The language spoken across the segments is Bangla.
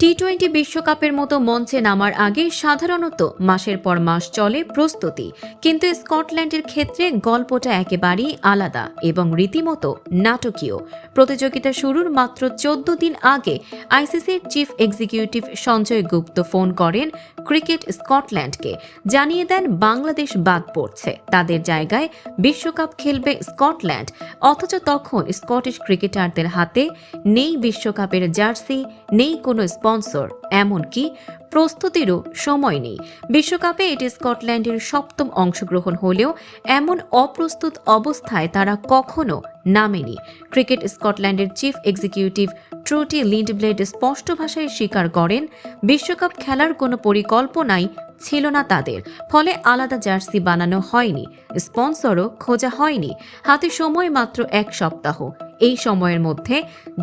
টি-20 বিশ্বকাপের মতো মঞ্চে নামার আগে সাধারণত মাসের পর মাস চলে প্রস্তুতি, কিন্তু স্কটল্যান্ডের ক্ষেত্রে গল্পটা একেবারেই আলাদা এবং রীতিমতো নাটকীয়। প্রতিযোগিতা শুরুর মাত্র 14 দিন আগে আইসিসির চিফ এক্সিকিউটিভ সঞ্জয় গুপ্ত ফোন করেন ক্রিকেট স্কটল্যান্ডকে, জানিয়ে দেন বাংলাদেশ বাদ পড়ছে, তাদের জায়গায় বিশ্বকাপ খেলবে স্কটল্যান্ড। অথচ তখন স্কটিশ ক্রিকেটারদের হাতে নেই বিশ্বকাপের জার্সি, নেই কোনো স্পন্সর, এমনকি প্রস্তুতিরও সময় নেই। বিশ্বকাপে এটি স্কটল্যান্ডের সপ্তম অংশগ্রহণ হলেও এমন অপ্রস্তুত অবস্থায় তারা কখনো নামেনি। ক্রিকেট স্কটল্যান্ডের চিফ এক্সিকিউটিভ ট্রুটি লিন্ডব্লেড স্পষ্ট ভাষায় স্বীকার করেন, বিশ্বকাপ খেলার কোনো পরিকল্পনাই ছিল না তাদের। ফলে আলাদা জার্সি বানানো হয়নি, স্পন্সরও খোঁজা হয়নি। হাতে সময় মাত্র 1 সপ্তাহ। এই সময়ের মধ্যে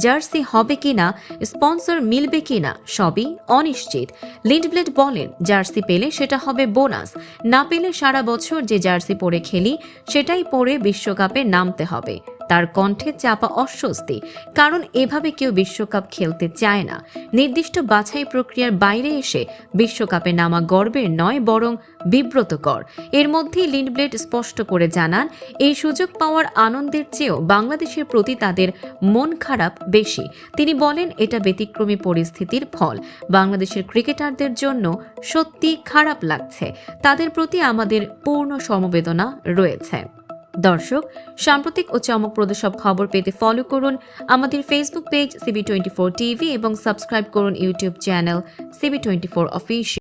জার্সি হবে কিনা, স্পন্সর মিলবে কিনা, সবই অনিশ্চিত। লিন্ডব্লেড বলেন, জার্সি পেলে সেটা হবে বোনাস, না পেলে সারা বছর যে জার্সি পরে খেলি সেটাই পরে বিশ্বকাপে নামতে হবে। তার কণ্ঠে চাপা অস্বস্তি, কারণ এভাবে কেউ বিশ্বকাপ খেলতে চায় না। নির্দিষ্ট বাছাই প্রক্রিয়ার বাইরে এসে বিশ্বকাপে নামা গর্বের নয়, বরং বিব্রতকর। এর মধ্যেই লিন্ডব্লেড স্পষ্ট করে জানান, এই সুযোগ পাওয়ার আনন্দের চেয়েও বাংলাদেশের প্রতি তাদের মন খারাপ বেশি। তিনি বলেন, এটা ব্যতিক্রমী পরিস্থিতির ফল। বাংলাদেশের ক্রিকেটারদের জন্য সত্যি খারাপ লাগছে, তাদের প্রতি আমাদের পূর্ণ সমবেদনা রয়েছে। দর্শক, সাম্প্রতিক ও চমকপ্রদ সব খবর পেতে ফলো করুন আমাদের ফেসবুক পেজ CB24 টিভি এবং সাবস্ক্রাইব করুন ইউটিউব চ্যানেল CB24 অফিসিয়াল।